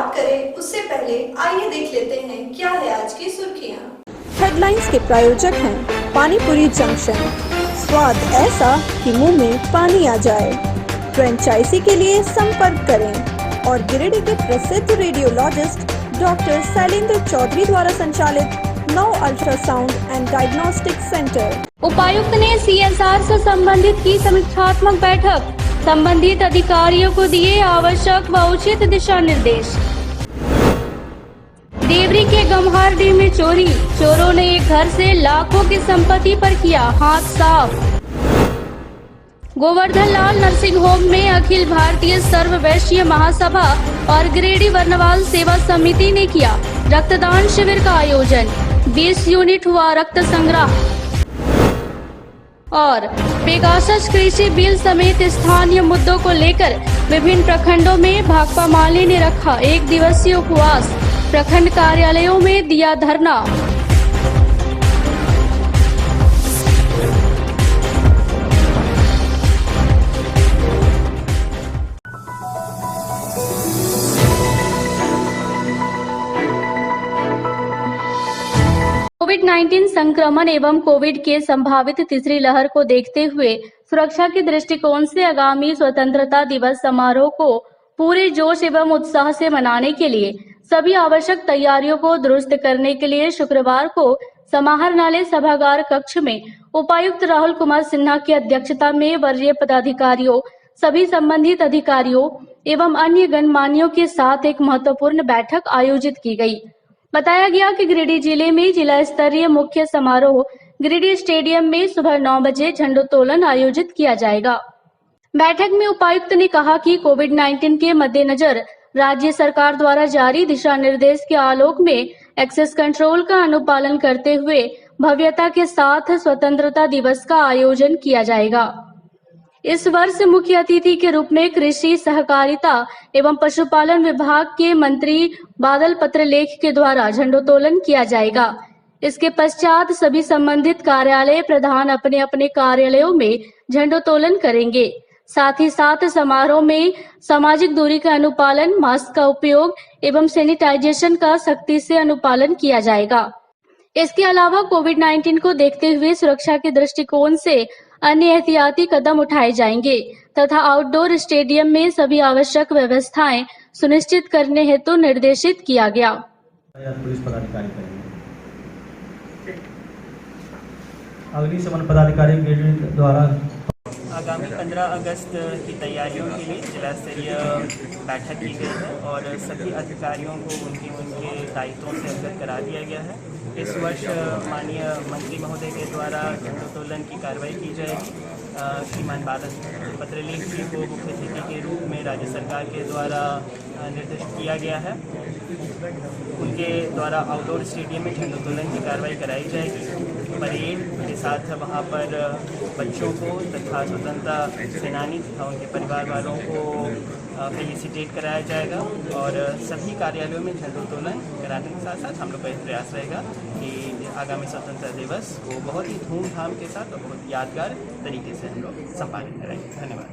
शुरुआत करें उससे पहले आइए देख लेते हैं क्या है आज की सुर्खियां। हेडलाइंस के प्रायोजक हैं पानीपुरी जंक्शन, स्वाद ऐसा कि मुंह में पानी आ जाए। फ्रेंचाइजी के लिए संपर्क करें और गिरिडीह के प्रसिद्ध रेडियोलॉजिस्ट डॉक्टर शैलेंद्र चौधरी द्वारा संचालित 9 अल्ट्रासाउंड एंड डायग्नोस्टिक सेंटर। उपायुक्त ने CSR से संबंधित की समीक्षात्मक बैठक, संबंधित अधिकारियों को दिए आवश्यक व उचित दिशा निर्देश। देवरी के गम्हारडीह में चोरी, चोरों ने एक घर से लाखों की संपत्ति पर किया हाथ साफ। गोवर्धन लाल नर्सिंग होम में अखिल भारतीय सर्व वैश्य महासभा और गिरिडीह वर्णवाल सेवा समिति ने किया रक्तदान शिविर का आयोजन। 20 यूनिट हुआ रक्त संग्रह। और पेगासस कृषि बिल समेत स्थानीय मुद्दों को लेकर विभिन्न प्रखंडों में भाकपा माले ने रखा 1 दिवसीय उपवास, प्रखंड कार्यालयों में दिया धरना। कोविड-19 संक्रमण एवं कोविड के संभावित तीसरी लहर को देखते हुए सुरक्षा के दृष्टिकोण से आगामी स्वतंत्रता दिवस समारोह को पूरे जोश एवं उत्साह से मनाने के लिए सभी आवश्यक तैयारियों को दुरुस्त करने के लिए शुक्रवार को समाहरणालय सभागार कक्ष में उपायुक्त राहुल कुमार सिन्हा की अध्यक्षता में वरीय पदाधिकारियों, सभी संबंधित अधिकारियों एवं अन्य गणमान्यों के साथ एक महत्वपूर्ण बैठक आयोजित की गई। बताया गया कि गिरिडीह जिले में जिला स्तरीय मुख्य समारोह गिरिडीह स्टेडियम में सुबह 9 बजे झंडोत्तोलन आयोजित किया जाएगा। बैठक में उपायुक्त ने कहा कि कोविड-19 के मद्देनजर राज्य सरकार द्वारा जारी दिशा निर्देश के आलोक में एक्सेस कंट्रोल का अनुपालन करते हुए भव्यता के साथ स्वतंत्रता दिवस का आयोजन किया जाएगा। इस वर्ष मुख्य अतिथि के रूप में कृषि सहकारिता एवं पशुपालन विभाग के मंत्री बादल पत्रलेख के द्वारा झंडोत्तोलन किया जाएगा। इसके पश्चात सभी संबंधित कार्यालय प्रधान अपने अपने कार्यालयों में झंडोत्तोलन करेंगे। साथ ही साथ समारोह में सामाजिक दूरी का अनुपालन, मास्क का उपयोग एवं सैनिटाइजेशन का सख्ती से अनुपालन किया जाएगा। इसके अलावा कोविड-19 को देखते हुए सुरक्षा के दृष्टिकोण से अन्य एहतियाती कदम उठाए जाएंगे तथा आउटडोर स्टेडियम में सभी आवश्यक व्यवस्थाएं सुनिश्चित करने हेतु निर्देशित किया गया। पुलिस पदाधिकारी अग्निशमन पदाधिकारी द्वारा आगामी 15 अगस्त की तैयारियों के लिए जिला स्तरीय बैठक की गई है और सभी अधिकारियों को उनके दायित्वों से अवगत करा दिया गया है। इस वर्ष माननीय मंत्री महोदय के द्वारा झंडोत्तोलन की कार्रवाई की जाएगी। श्रीमान बादल पत्रलेख जी को मुख्य अतिथि के रूप में राज्य सरकार के द्वारा निर्देशित किया गया है। उनके द्वारा आउटडोर स्टेडियम में झंडोत्तोलन की कार्रवाई कराई जाएगी। परेड के साथ वहाँ पर बच्चों को तथा स्वतंत्रता सेनानी तथा उनके परिवार वालों को फेलिसिटेट कराया जाएगा और सभी कार्यालयों में झंडोत्तोलन कराने के साथ साथ हम लोग का यह प्रयास रहेगा कि आगामी स्वतंत्रता दिवस को बहुत ही धूमधाम के साथ और बहुत यादगार तरीके से हम लोग संपादित कराएंगे। धन्यवाद।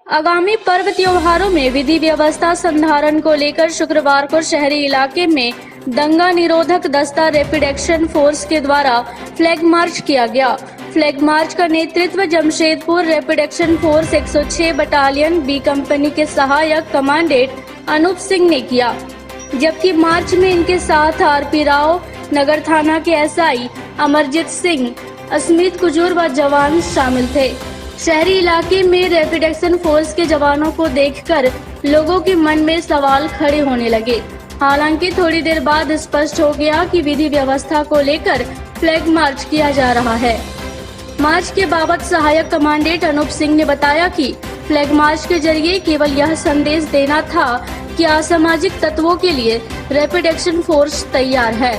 आगामी पर्व त्योहारों में विधि व्यवस्था संधारण को लेकर शुक्रवार को शहरी इलाके में दंगा निरोधक दस्ता रैपिड एक्शन फोर्स के द्वारा फ्लैग मार्च किया गया। फ्लैग मार्च का नेतृत्व Jamshedpur rapid action force 106 battalion B company के सहायक कमांडेंट अनूप सिंह ने किया, जबकि मार्च में इनके साथ आरपी राव, नगर थाना के SI अमरजीत सिंह, अस्मित कुजूर व जवान शामिल थे। शहरी इलाके में रैपिड एक्शन फोर्स के जवानों को देखकर लोगों के मन में सवाल खड़े होने लगे। हालांकि थोड़ी देर बाद स्पष्ट हो गया कि विधि व्यवस्था को लेकर फ्लैग मार्च किया जा रहा है। मार्च के बाबत सहायक कमांडेंट अनूप सिंह ने बताया कि फ्लैग मार्च के जरिए केवल यह संदेश देना था कि असामाजिक तत्वों के लिए रैपिड एक्शन फोर्स तैयार है,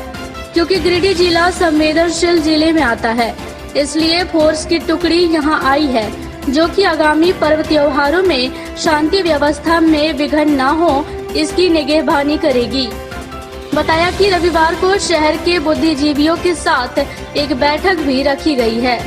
क्योंकि गिरिडीह जिला संवेदनशील जिले में आता है, इसलिए फोर्स की टुकड़ी यहां आई है, जो कि आगामी पर्व त्योहारों में शांति व्यवस्था में विघ्न न हो, इसकी निगहबानी करेगी। बताया कि रविवार को शहर के बुद्धिजीवियों के साथ एक बैठक भी रखी गई है।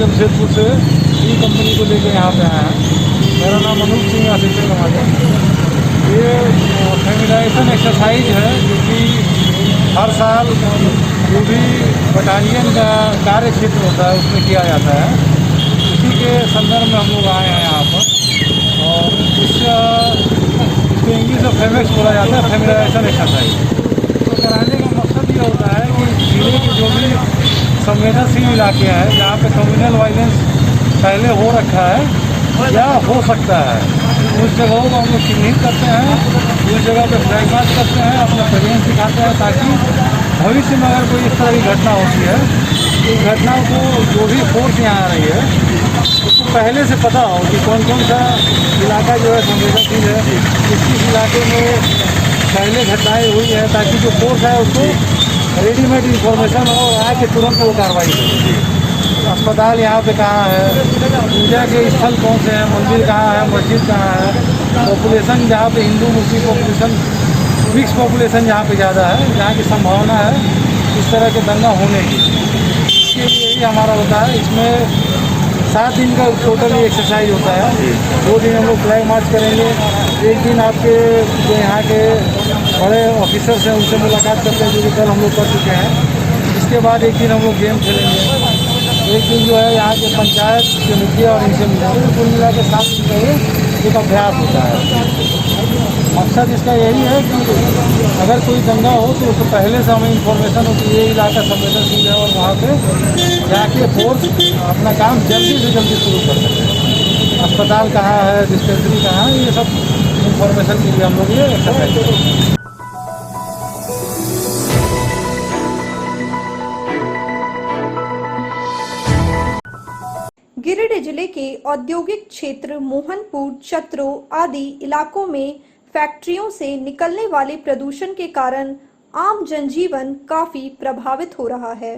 जमशेदपुर से ई कंपनी को लेकर यहाँ पे आए हैं। मेरा नाम अनूप सिंह असिस्टेंट कमांडर। ये फेमिलाइजेशन एक्सरसाइज है जो कि हर साल जो भी बटालियन का कार्य क्षेत्र होता है उसमें किया जाता है। उसी के संदर्भ में हम लोग आए हैं यहाँ पर और इसको इंग्लिश में फेमेक्स बोला जाता है, फेमिलाइजेशन एक्सरसाइज। तो कराने का मकसद ये होता है कि जिले के जो भी संवेदनशील इलाके हैं जहाँ पे कम्युनल वायलेंस पहले हो रखा है या हो सकता है, उस जगहों को हम लोग चिन्हित करते हैं, उस जगह पे फ्लैग मार्च करते हैं, अपना प्रेजेंस दिखाते हैं ताकि भविष्य में अगर कोई इस तरह की घटना होती है तो इस घटना को जो भी फोर्स यहाँ आ रही है उसको पहले से पता हो कि कौन कौन सा इलाका जो है संवेदनशील है, किस किस इलाके में पहले घटनाएँ हुई है, ताकि जो फोर्स है उसको रेडीमेड इंफॉर्मेशन हो और आके तुरंत वो कार्रवाई करें। अस्पताल यहाँ पे कहाँ है, पूजा के स्थल कौन से हैं, मंदिर कहाँ है, मस्जिद कहाँ है, पॉपुलेशन जहाँ पे Hindu Muslim population mix population जहाँ पे ज़्यादा है, जहाँ की संभावना है इस तरह के दंगा होने की, इसके लिए ही हमारा होता है। इसमें 7 दिन का टोटल एक्सरसाइज होता है। 2 दिन हम लोग फ्लैग मार्च करेंगे, एक दिन आपके जो यहाँ के बड़े ऑफिसर्स हैं उनसे मुलाकात करते हैं जो कि कल हम लोग कर चुके हैं। इसके बाद एक दिन हम लोग गेम खेलेंगे, एक दिन जो है यहाँ के पंचायत के मुखिया और इनसे मिलेंगे। कुल मिला के 7 दिन का एक अभ्यास होता है। मकसद इसका यही है कि अगर कोई दंगा हो तो उसको पहले से हमें इंफॉर्मेशन हो कि ये इलाका संवेदनशील है और वहाँ पे जाके फोर्स अपना काम जल्दी से जल्दी शुरू कर सकें। अस्पताल कहाँ है, डिस्पेंसरी कहाँ है, ये सब इंफॉर्मेशन के लिए हम लोग ये एक्सरसाइज करते हैं। गिरिडीह जिले के औद्योगिक क्षेत्र मोहनपुर, चतरो आदि इलाकों में फैक्ट्रियों से निकलने वाले प्रदूषण के कारण आम जनजीवन काफी प्रभावित हो रहा है।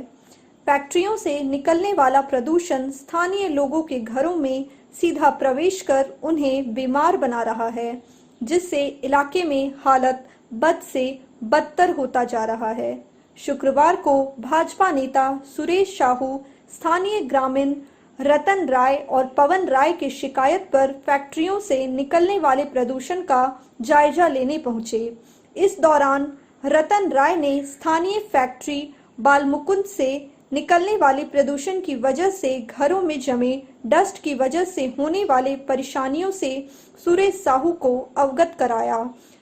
फैक्ट्रियों से निकलने वाला प्रदूषण स्थानीय लोगों के घरों में सीधा प्रवेश कर उन्हें बीमार बना रहा है, जिससे इलाके में हालत बद से बदतर होता जा रहा है। शुक्रवार को भाजपा नेता सुरेश साहू स्थानीय ग्रामीण रतन राय और पवन राय की शिकायत पर फैक्ट्रियों से निकलने वाले प्रदूषण का जायजा लेने पहुंचे। इस दौरान रतन राय ने स्थानीय फैक्ट्री बालमुकुंद से निकलने वाले प्रदूषण की वजह से घरों में जमे डस्ट की वजह से होने वाले परेशानियों से सुरेश साहू को अवगत कराया।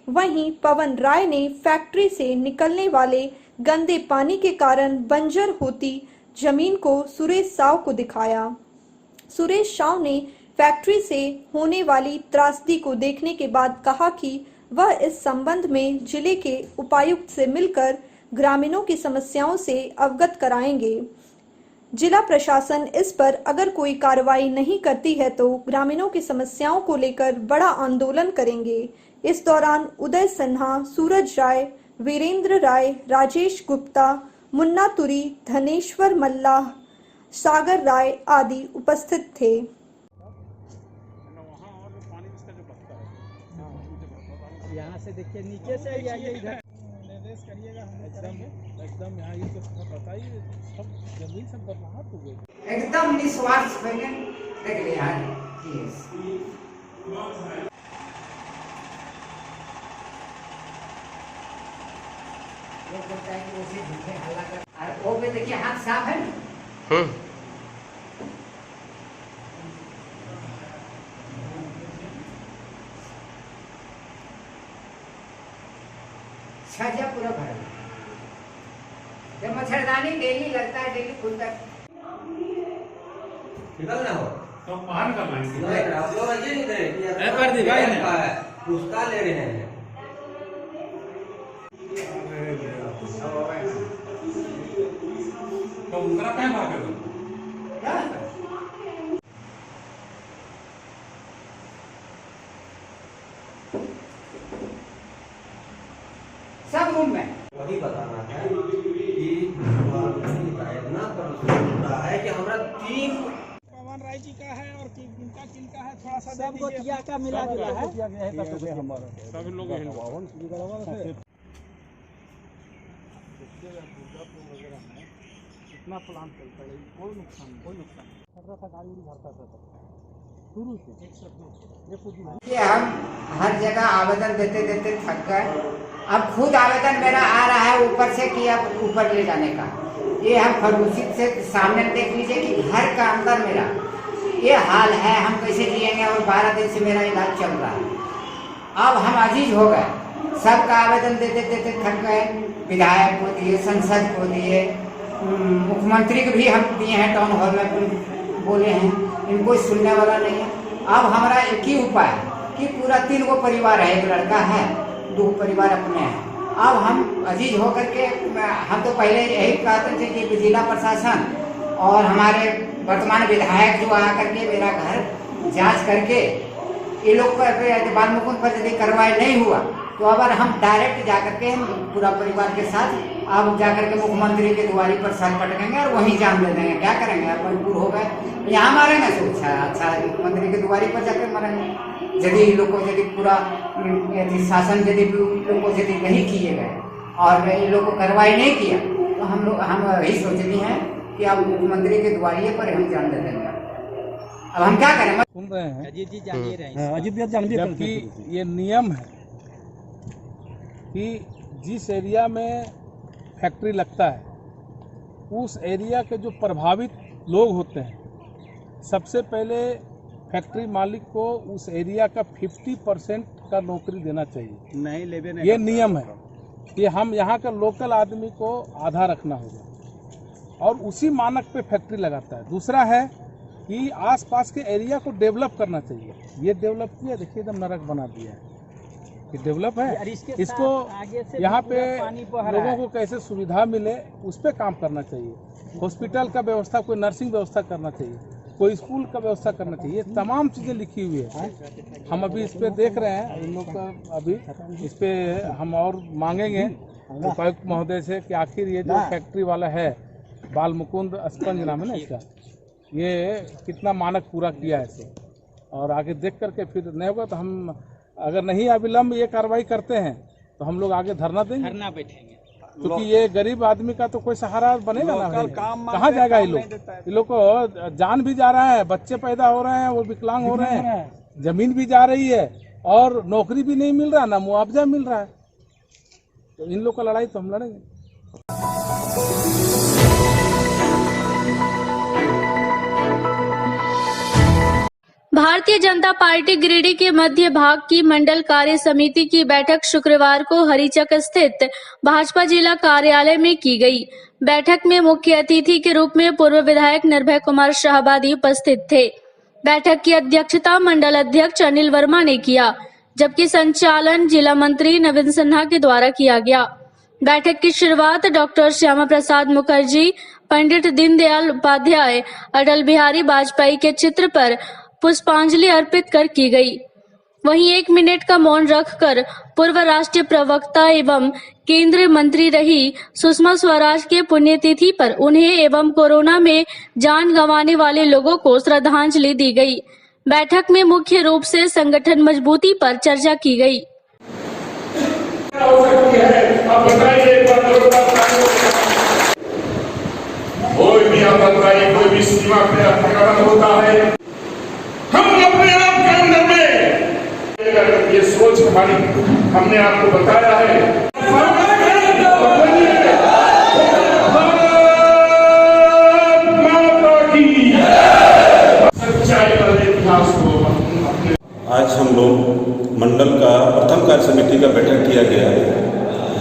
वहीं पवन राय ने फैक्ट्री से निकलने वाले गंदे पानी के कारण बंजर होती जमीन को सुरेश साहू को दिखाया। सुरेश साहू ने फैक्ट्री से होने वाली त्रासदी को देखने के बाद कहा कि वह इस संबंध में जिले के उपायुक्त से मिलकर ग्रामीणों की समस्याओं से अवगत कराएंगे। जिला प्रशासन इस पर अगर कोई कार्रवाई नहीं करती है तो ग्रामीणों की समस्याओं को लेकर बड़ा आंदोलन करेंगे। इस दौरान उदय सिन्हा, सूरज राय, वीरेंद्र राय, राजेश गुप्ता, मुन्ना तुरी, धनेश्वर मल्लाह, सागर राय आदि उपस्थित थे। यहाँ से देखिए नीचे से इधर निर्देश करिएगा, हम एकदम यहाँ ये तो बताइए सब जमीन सब बर्बाद हो गई, एकदम निस्वार्थ मैंने देख लिया है। लोग बोलता है कि उसे भूखे हल्ला कर, और वो भी देखिए हाथ साफ है ना। छाजा पूरा भरा, जब मच्छरदानी डेली लगता है, डेली खुलता है, निकलना हो तो बाहर का मांग आप लोग अजय नहीं दे कर दी भाई ने उसका ले रहे हैं। तो उनका क्या बात है सब रूम में वही बताना है कि इतना प्रदूषण हो रहा है कि हमारा 3 पवन राय जी का है और किनका किनका है, थोड़ा सा सब गोतिया का मिला जुला है, सब लोग कितना प्लांट चलता है, कोई नुकसान नहीं, कोई नुकसान नहीं। खतरा था गाड़ी भी भरता था शुरू से एक सब ये कुछ नहीं। कि हम हर जगह आवेदन देते देते थक गए। अब खुद आवेदन मेरा आ रहा है ऊपर से कि अब ऊपर ले जाने का। ये हम फरूसी से सामने देख लीजिए कि घर का अंदर मेरा ये हाल है, हम कैसे जिएंगे। और 12 दिन से मेरा इलाज चल रहा है। अब हम अजीज हो गए, सबका आवेदन देते देते थक गए। विधायक को दिए, संसद को दिए, मुख्यमंत्री को भी हम दिए हैं, टाउन हॉल में बोले हैं, इनको सुनने वाला नहीं है। अब हमारा एक ही उपाय है कि पूरा 3 गो परिवार है, एक लड़का है, 2 परिवार अपने हैं। अब हम अजीज होकर के हम तो पहले यही कहते थे कि जिला प्रशासन और हमारे वर्तमान विधायक जो आकर के मेरा घर जांच करके ये लोग बाल मुकुंद पर यदि कार्रवाई नहीं हुआ तो अगर हम डायरेक्ट जाकर के हम पूरा परिवार के साथ अब जाकर के मुख्यमंत्री के द्वारी पर सर पटकेंगे और वहीं जान दे देंगे। क्या करेंगे, अब मजबूर हो गए, यहाँ मारेंगे तो अच्छा मुख्यमंत्री के द्वारी पर जाकर मरेंगे। यदि लोग को यदि पूरा यदि शासन यदि लोग को यदि नहीं किए गए और इन लोग को कार्रवाई नहीं किया तो हम यही सोचते हैं कि अब मुख्यमंत्री के द्वारी पर हम जान दे देंगे। अब हम क्या करें? सुन रहे हैं अजीत जी जानिए रहे हैं। अजीत जी जानिए, जबकि ये नियम है कि जिस एरिया में फैक्ट्री लगता है उस एरिया के जो प्रभावित लोग होते हैं सबसे पहले फैक्ट्री मालिक को उस एरिया का 50% का नौकरी देना चाहिए। नहीं लेवे नहीं, ये नियम है कि हम यहाँ का लोकल आदमी को आधा रखना होगा और उसी मानक पे फैक्ट्री लगाता है। दूसरा है कि आसपास के एरिया को डेवलप करना चाहिए। ये डेवलप किया, देखिए एकदम नरक बना दिया है। ये डेवलप है, इसको यहाँ पे लोगों को कैसे सुविधा मिले उस पर काम करना चाहिए। हॉस्पिटल का व्यवस्था, कोई नर्सिंग व्यवस्था करना चाहिए, कोई स्कूल का व्यवस्था करना चाहिए। ये तमाम चीज़ें लिखी हुई है। हम अभी इस पे देख रहे हैं, इन लोग का अभी इस पे हम और मांगेंगे उपायुक्त महोदय से कि आखिर ये जो फैक्ट्री वाला है बाल मुकुंद स्पंज नाम है ना इसका, ये कितना मानक पूरा किया है इसे, और आगे देख करके फिर नहीं होगा तो हम अगर नहीं अविलंब ये कार्रवाई करते हैं तो हम लोग आगे धरना देंगे, धरना बैठेंगे। क्योंकि ये गरीब आदमी का तो कोई सहारा बनेगा ना भाई। कहाँ जाएगा ये लोग को जान भी जा रहा है, बच्चे पैदा हो रहे हैं, वो विकलांग हो रहे हैं, जमीन भी जा रही है और नौकरी भी नहीं मिल रहा, ना मुआवजा मिल रहा है। तो इन लोग का लड़ाई तो हम लड़ेंगे। भारतीय जनता पार्टी गिरिडीह के मध्य भाग की मंडल कार्य समिति की बैठक शुक्रवार को हरिचक स्थित भाजपा जिला कार्यालय में की गई। बैठक में मुख्य अतिथि के रूप में पूर्व विधायक निर्भय कुमार शाहबादी उपस्थित थे। बैठक की अध्यक्षता मंडल अध्यक्ष अनिल वर्मा ने किया, जबकि संचालन जिला मंत्री नवीन सिन्हा के द्वारा किया गया। बैठक की शुरुआत डॉक्टर श्यामा प्रसाद मुखर्जी, पंडित दीनदयाल उपाध्याय, अटल बिहारी वाजपेयी के चित्र पर पुष्पांजलि अर्पित कर की गई। वहीं 1 मिनट का मौन रखकर पूर्व राष्ट्रीय प्रवक्ता एवं केंद्रीय मंत्री रही सुषमा स्वराज के पुण्यतिथि पर उन्हें एवं कोरोना में जान गंवाने वाले लोगों को श्रद्धांजलि दी गई। बैठक में मुख्य रूप से संगठन मजबूती पर चर्चा की गई। कोई भी आतंकवादी कोई भी सीमा पे आक्रमण होता है, हम अपने आप के अंदर में ये सोच हमारी हमने आपको बताया है। सच्चाई वाले इतिहास को आज हम लोग मंडल का प्रथम कार्य समिति का बैठक किया गया,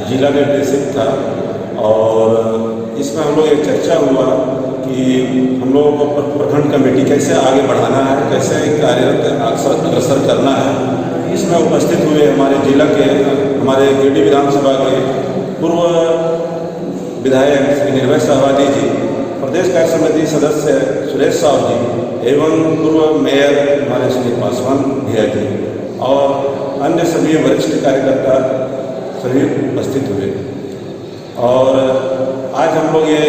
जिला निर्देशित था और इसमें हम लोग एक चर्चा हुआ कि हम लोगों को प्रखंड कमेटी कैसे आगे बढ़ाना है, कैसे कार्य अग्रसर करना है। इसमें उपस्थित हुए हमारे जिला के, हमारे गिरिडीह विधानसभा के पूर्व विधायक श्री निर्भय शाहबादी जी, प्रदेश कार्य समिति सदस्य सुरेश साहु जी एवं पूर्व मेयर हमारे श्री पासवान भैया जी और अन्य सभी वरिष्ठ कार्यकर्ता सभी उपस्थित हुए। और आज हम लोग ये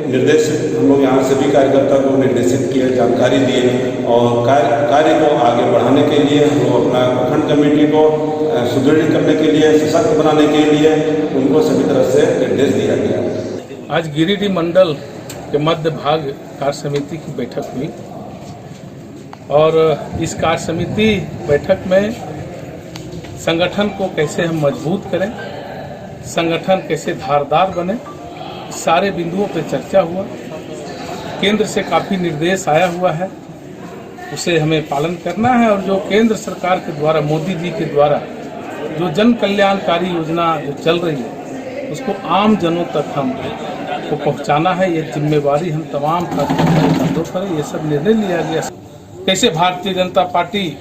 निर्देशित, हम लोग यहाँ सभी कार्यकर्ता को निर्देशित किए, जानकारी दिए और कार्य को आगे बढ़ाने के लिए हम लोग अपना प्रखंड कमेटी को सुदृढ़ करने के लिए, सशक्त बनाने के लिए उनको सभी तरह से निर्देश दिया गया। आज गिरिडीह मंडल के मध्य भाग कार्य समिति की बैठक हुई और इस कार्य समिति बैठक में संगठन को कैसे हम मजबूत करें, संगठन कैसे धारदार बने, सारे बिंदुओं पर चर्चा हुआ। केंद्र से काफ़ी निर्देश आया हुआ है, उसे हमें पालन करना है और जो केंद्र सरकार के द्वारा, मोदी जी के द्वारा जो जन कल्याणकारी योजना जो चल रही है उसको आम जनों तक हम को पहुंचाना है। ये जिम्मेवारी हम तमाम कार्यकर्ताओं पर है। ये सब निर्णय लिया गया। कैसे भारतीय जनता पार्टी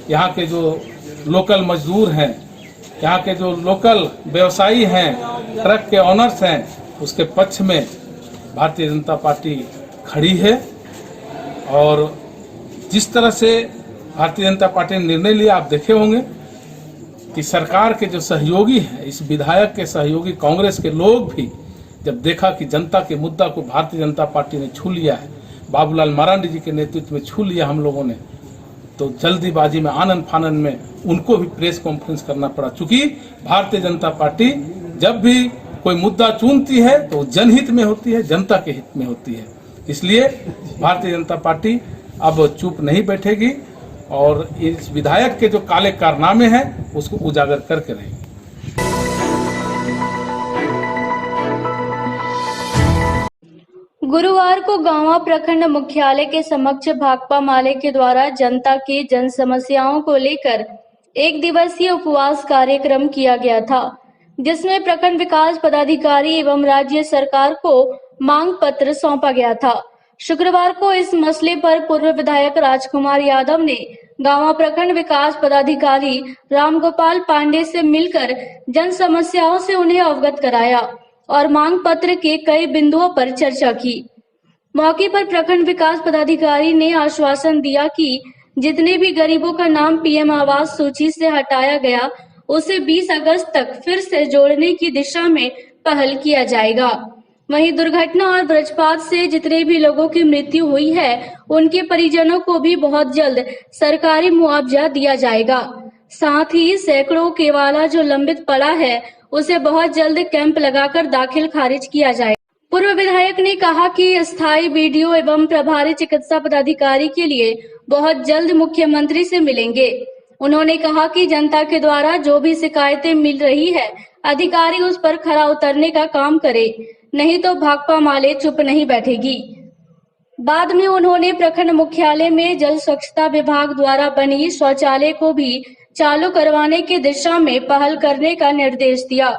यहाँ के जो लोकल मजदूर हैं, यहाँ के जो लोकल व्यवसायी हैं, ट्रक के ऑनर्स हैं, उसके पक्ष में भारतीय जनता पार्टी खड़ी है। और जिस तरह से भारतीय जनता पार्टी ने निर्णय लिया, आप देखे होंगे कि सरकार के जो सहयोगी हैं, इस विधायक के सहयोगी कांग्रेस के लोग भी जब देखा कि जनता के मुद्दा को भारतीय जनता पार्टी ने छू लिया है, बाबूलाल मरांडी जी के नेतृत्व में छू लिया हम लोगों ने, तो जल्दीबाजी में, आनन फानन में उनको भी प्रेस कॉन्फ्रेंस करना पड़ा। चूंकि भारतीय जनता पार्टी जब भी कोई मुद्दा चुनती है तो जनहित में होती है, जनता के हित में होती है। इसलिए भारतीय जनता पार्टी अब चुप नहीं बैठेगी और इस विधायक के जो काले कारनामे हैं उसको उजागर करके रहेगी। गुरुवार को गांवा प्रखंड मुख्यालय के समक्ष भाकपा माले के द्वारा जनता की जन समस्याओं को लेकर 1 दिवसीय उपवास कार्यक्रम किया गया था, जिसमें प्रखंड विकास पदाधिकारी एवं राज्य सरकार को मांग पत्र सौंपा गया था। शुक्रवार को इस मसले पर पूर्व विधायक राजकुमार यादव ने गांवा प्रखंड विकास पदाधिकारी रामगोपाल पांडे से मिलकर जन समस्याओं से उन्हें अवगत कराया और मांग पत्र के कई बिंदुओं पर चर्चा की। मौके पर प्रखंड विकास पदाधिकारी ने आश्वासन दिया कि जितने भी गरीबों का नाम पीएम आवास सूची से हटाया गया उसे 20 अगस्त तक फिर से जोड़ने की दिशा में पहल किया जाएगा। वहीं दुर्घटना और वज्रपात से जितने भी लोगों की मृत्यु हुई है उनके परिजनों को भी बहुत जल्द सरकारी मुआवजा दिया जाएगा। साथ ही सैकड़ों केवाला जो लंबित पड़ा है उसे बहुत जल्द कैंप लगाकर दाखिल खारिज किया जाए। पूर्व विधायक ने कहा कि स्थायी बीडीओ एवं प्रभारी चिकित्सा पदाधिकारी के लिए बहुत जल्द मुख्यमंत्री से मिलेंगे। उन्होंने कहा कि जनता के द्वारा जो भी शिकायतें मिल रही है अधिकारी उस पर खरा उतरने का काम करे, नहीं तो भाकपा माले चुप नहीं बैठेगी। बाद में उन्होंने प्रखंड मुख्यालय में जल स्वच्छता विभाग द्वारा बनी शौचालय को भी चालू करवाने की दिशा में पहल करने का निर्देश दिया।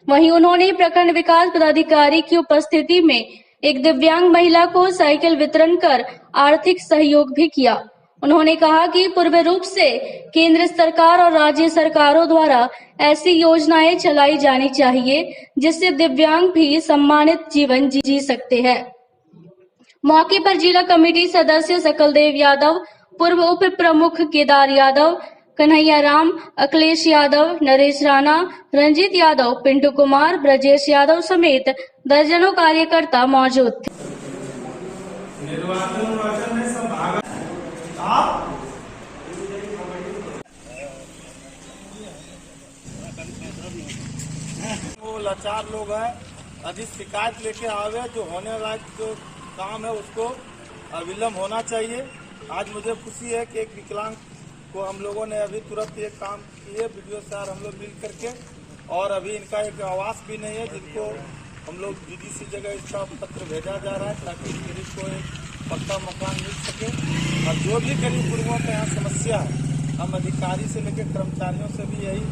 वहीं उन्होंने प्रखंड विकास पदाधिकारी की उपस्थिति में एक दिव्यांग महिला को साइकिल वितरण कर आर्थिक सहयोग भी किया। उन्होंने कहा कि पूर्ण रूप से केंद्र सरकार और राज्य सरकारों द्वारा ऐसी योजनाएं चलाई जानी चाहिए जिससे दिव्यांग भी सम्मानित जीवन जी सकते हैं। मौके पर जिला कमेटी सदस्य सकलदेव यादव, पूर्व उप प्रमुख केदार यादव, कन्हैया राम, अखिलेश यादव, नरेश राणा, रंजीत यादव, पिंटू कुमार, ब्रजेश यादव समेत दर्जनों कार्यकर्ता मौजूद थे। वो लाचार लोग हैं, अधिक शिकायत लेके आवे, जो होने लायक जो काम है उसको अविलंब होना चाहिए। आज मुझे खुशी है कि एक विकलांग को हम लोगों ने अभी तुरंत एक काम किए, वीडियो सार हम लोग मिल करके, और अभी इनका एक आवास भी नहीं है जिनको हम लोग डीडीसी जगह इसका पत्र भेजा जा रहा है ताकि गरीब को एक पक्का मकान मिल सके। और जो भी गरीब गुरुओं का यहाँ समस्या है, हम अधिकारी से लेकर कर्मचारियों से भी यही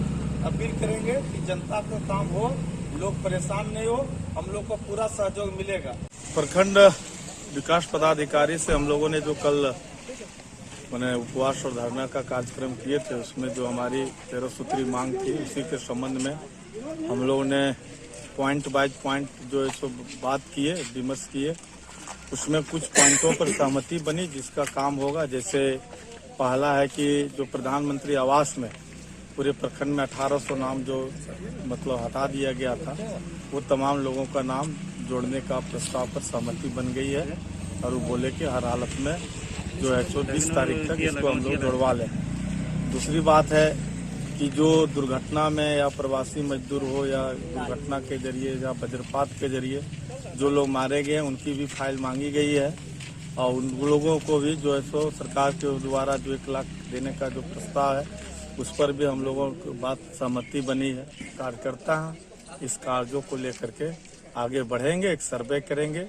अपील करेंगे कि जनता को काम हो, लोग परेशान नहीं हो, हम लोग को पूरा सहयोग मिलेगा। प्रखंड विकास पदाधिकारी से हम लोगों ने जो कल मैंने उपवास और धरना का कार्यक्रम किए थे, उसमें जो हमारी 13 सूत्री मांग थी उसी के संबंध में हम लोगों ने पॉइंट बाय पॉइंट जो है सो बात किए, विमर्श किए। उसमें कुछ पॉइंटों पर सहमति बनी जिसका काम होगा। जैसे पहला है कि जो प्रधानमंत्री आवास में पूरे प्रखंड में 1800 नाम जो मतलब हटा दिया गया था, वो तमाम लोगों का नाम जोड़ने का प्रस्ताव पर सहमति बन गई है और वो बोले कि हर हालत में जो है 20 तारीख तक इसको हम लोग जोड़वा लें। दूसरी बात है कि जो दुर्घटना में या प्रवासी मजदूर हो या दुर्घटना के जरिए या वज्रपात के जरिए जो लोग मारे गए उनकी भी फाइल मांगी गई है और उन लोगों को भी जो है सो सरकार के द्वारा जो 1 लाख देने का जो प्रस्ताव है उस पर भी हम लोगों की बात सहमति बनी है। कार्यकर्ता हैं, इस कार्यों को लेकर के आगे बढ़ेंगे, एक सर्वे करेंगे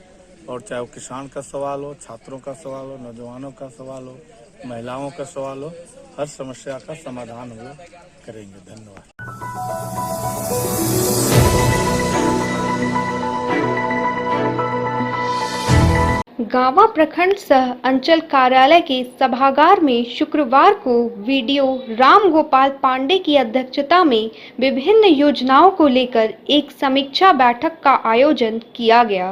और चाहे वो किसान का सवाल हो, छात्रों का सवाल हो, नौजवानों का सवाल हो, महिलाओं का सवाल हो, हर समस्या का समाधान हम लोग करेंगे। धन्यवाद। गांवा प्रखंड सह अंचल कार्यालय के सभागार में शुक्रवार को वीडियो राम गोपाल पांडे की अध्यक्षता में विभिन्न योजनाओं को लेकर एक समीक्षा बैठक का आयोजन किया गया।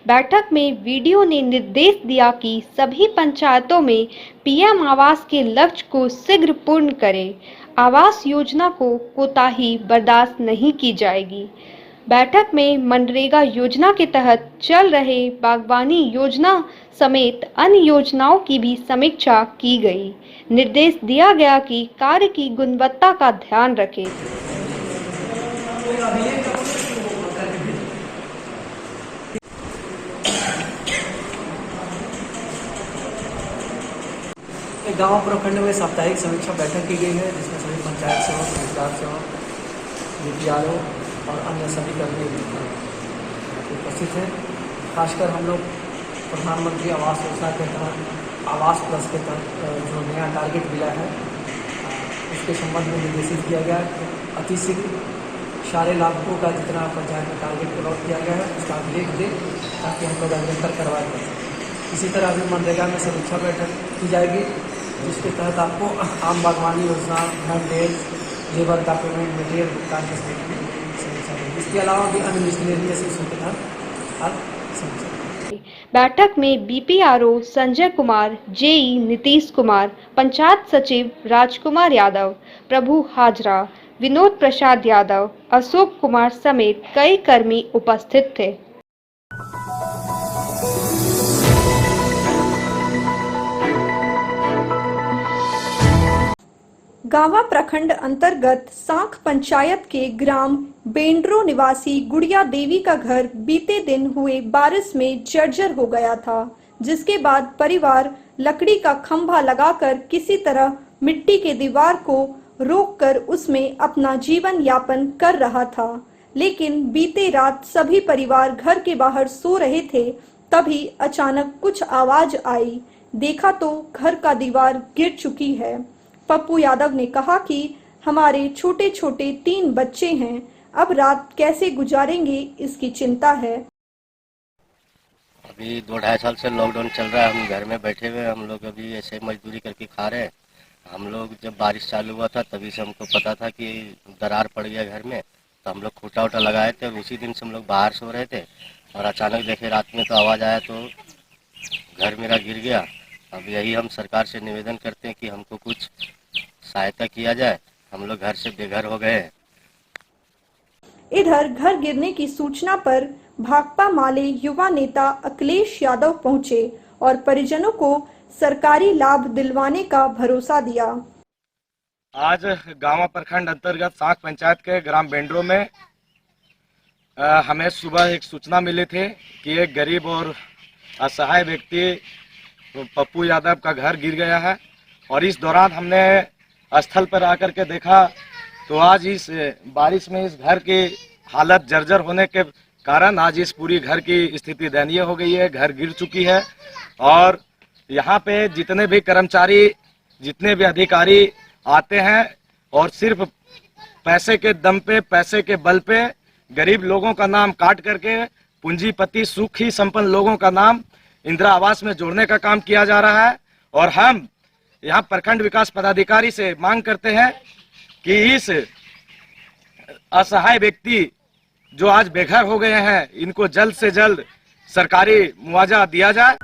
बैठक में वीडियो ने निर्देश दिया कि सभी पंचायतों में पीएम आवास के लक्ष्य को शीघ्र पूर्ण करें। आवास योजना को कोताही बर्दाश्त नहीं की जाएगी। बैठक में मनरेगा योजना के तहत चल रहे बागवानी योजना समेत अन्य योजनाओं की भी समीक्षा की गई। निर्देश दिया गया कि कार्य की गुणवत्ता का ध्यान रखें। गांव प्रखंड में साप्ताहिक समीक्षा बैठक की गई है, जिसमें सभी पंचायत सेवक, रोजगार सेवक, नीतियालों और अन्य सभी कर्मी उपस्थित हैं। खासकर हम लोग प्रधानमंत्री आवास योजना के तहत आवास प्लस के तहत जो नया टारगेट मिला है उसके संबंध में निर्देशित किया गया है। अति शीघ्र सारे लाभुकों का जितना पंचायत में टारगेट प्लॉट किया गया है उसका अभिलेख दें ताकि हम लोग निरंतर करवाए जा सकें। इसी तरह अभी मनरेगा में समीक्षा बैठक की जाएगी, जिसके तहत आपको आम बागवानी योजना, हैंडमेड, लेबर का पेमेंट, मटेरियल भुगतान के संबंध में समीक्षा होगी। इसके अलावा भी अन्य मिसलेनियस इशू के तहत आप समीक्षा। बैठक में बीपीआरओ संजय कुमार, जेई नीतीश कुमार, पंचायत सचिव राजकुमार यादव, प्रभु हाजरा, विनोद प्रसाद यादव, अशोक कुमार समेत कई कर्मी उपस्थित थे। गांवा प्रखंड अंतर्गत सांख पंचायत के ग्राम बेंड्रो निवासी गुड़िया देवी का घर बीते दिन हुए बारिश में जर्जर हो गया था, जिसके बाद परिवार लकड़ी का खंभा लगाकर किसी तरह मिट्टी के दीवार को रोककर उसमें अपना जीवन यापन कर रहा था। लेकिन बीते रात सभी परिवार घर के बाहर सो रहे थे, तभी अचानक कुछ आवाज आई। देखा तो घर का दीवार गिर चुकी है। पप्पू यादव ने कहा कि हमारे छोटे छोटे 3 बच्चे हैं, अब रात कैसे गुजारेंगे इसकी चिंता है। अभी 2-2.5 साल से लॉकडाउन चल रहा है, हम घर में बैठे हुए, हम लोग अभी ऐसे मजदूरी करके खा रहे हैं। हम लोग जब बारिश चालू हुआ था तभी से हमको पता था कि दरार पड़ गया घर में, तो हम लोग खूटा उटा लगाए थे और उसी दिन से हम लोग बाहर सो रहे थे और अचानक देखे रात में तो आवाज़ आया तो घर मेरा गिर गया। अब यही हम सरकार से निवेदन करते हैं कि हमको कुछ सहायता किया जाए, हम लोग घर से बेघर हो गए हैं। इधर घर गिरने की सूचना पर भाकपा माले युवा नेता अखिलेश यादव पहुंचे और परिजनों को सरकारी लाभ दिलवाने का भरोसा दिया। आज गांवा प्रखंड अंतर्गत सांख पंचायत के ग्राम बेंड्रो में हमें सुबह एक सूचना मिली थी कि एक गरीब और असहाय व्यक्ति पप्पू यादव का घर गिर गया है और इस दौरान हमने स्थल पर आकर के देखा तो आज इस बारिश में इस घर की हालत जर्जर होने के कारण आज इस पूरी घर की स्थिति दयनीय हो गई है। घर गिर चुकी है और यहाँ पे जितने भी कर्मचारी, जितने भी अधिकारी आते हैं और सिर्फ पैसे के दम पे, पैसे के बल पे गरीब लोगों का नाम काट करके पूंजीपति सुखी संपन्न लोगों का नाम इंदिरा आवास में जोड़ने का काम किया जा रहा है। और हम यहाँ प्रखंड विकास पदाधिकारी से मांग करते हैं कि इस असहाय व्यक्ति जो आज बेघर हो गए हैं, इनको जल्द से जल्द सरकारी मुआवजा दिया जाए।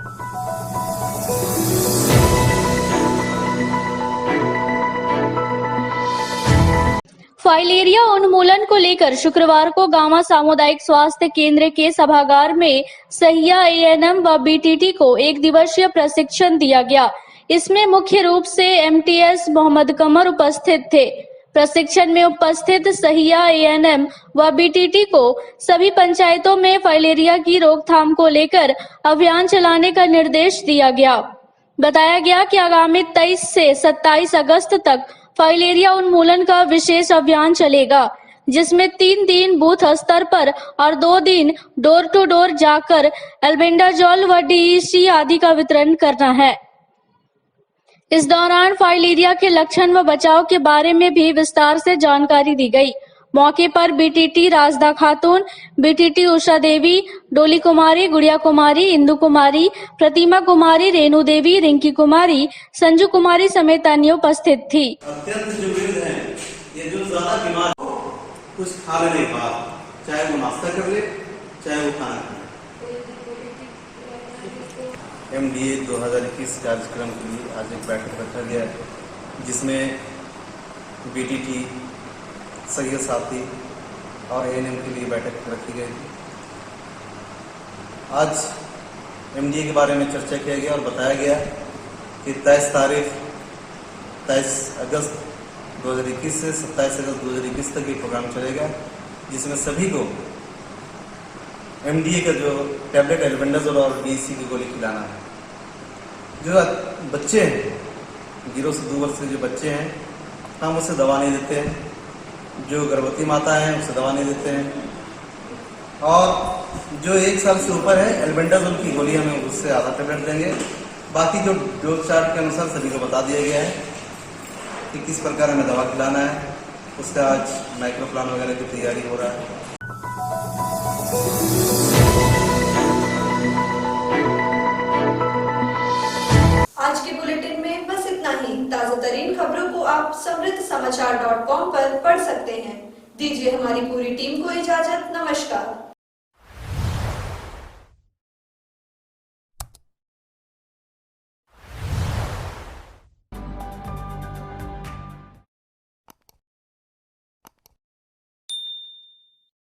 फाइलेरिया उन्मूलन को लेकर शुक्रवार को गांवा सामुदायिक स्वास्थ्य केंद्र के सभागार में सहिया एएनएम व बीटीटी को 1 दिवसीय प्रशिक्षण दिया गया। इसमें मुख्य रूप से एमटीएस मोहम्मद कमर उपस्थित थे। प्रशिक्षण में उपस्थित सहिया एएनएम व बीटीटी को सभी पंचायतों में फाइलेरिया की रोकथाम को लेकर अभियान चलाने का निर्देश दिया गया। बताया गया कि आगामी 23 से 27 अगस्त तक फाइलेरिया उन्मूलन का विशेष अभियान चलेगा, जिसमें 3 दिन बूथ स्तर पर और 2 दिन डोर टू डोर जाकर एल्बेंडाजोल व डीईसी आदि का वितरण करना है। इस दौरान फाइलेरिया के लक्षण व बचाव के बारे में भी विस्तार से जानकारी दी गई। मौके पर बीटीटी राजदा खातून, बीटीटी उषा देवी, डोली कुमारी, गुड़िया कुमारी, इंदु कुमारी, प्रतिमा कुमारी, रेणु देवी, रिंकी कुमारी, संजू कुमारी समेत अन्य उपस्थित थी। अत्यंत जो वृद्ध हैं, ये जो ज्यादा बीमार कुछ खा लेने के बाद, चाहे वो नाश्ता कर ले, चाहे वो खाना खाए। MDA 2021 कार्यक्रम के लिए आज एक बैठक रखा गया है, जिसमें BTT, सहिया साथी और ANM के लिए बैठक रखी गई थी। आज MDA के बारे में चर्चा किया गया और बताया गया कि 23 अगस्त 2021 से 27 अगस्त 2021 तक ये प्रोग्राम चलेगा, जिसमें सभी को MDA का जो टैबलेट एल्बेंडाजोल और डीईसी की गोली खिलाना है। जो बच्चे हैं, 0 से 2 वर्ष के जो बच्चे हैं, हम उसे दवा नहीं देते हैं। जो गर्भवती माता है उसे दवा नहीं देते हैं, और जो 1 साल से ऊपर है एल्बेंडाजोल की गोली हमें उससे आधा टैबलेट देंगे। बाकी जो डोज चार्ट के अनुसार सभी को बता दिया गया है कि किस प्रकार हमें दवा खिलाना है। उसका आज माइक्रो प्लान वगैरह की तैयारी हो रहा है। आज के बुलेटिन में बस इतना ही। ताजा तरीन खबरों को आप समृद्धसमाचार.com पर पढ़ सकते हैं। दीजिए हमारी पूरी टीम को इजाजत। नमस्कार।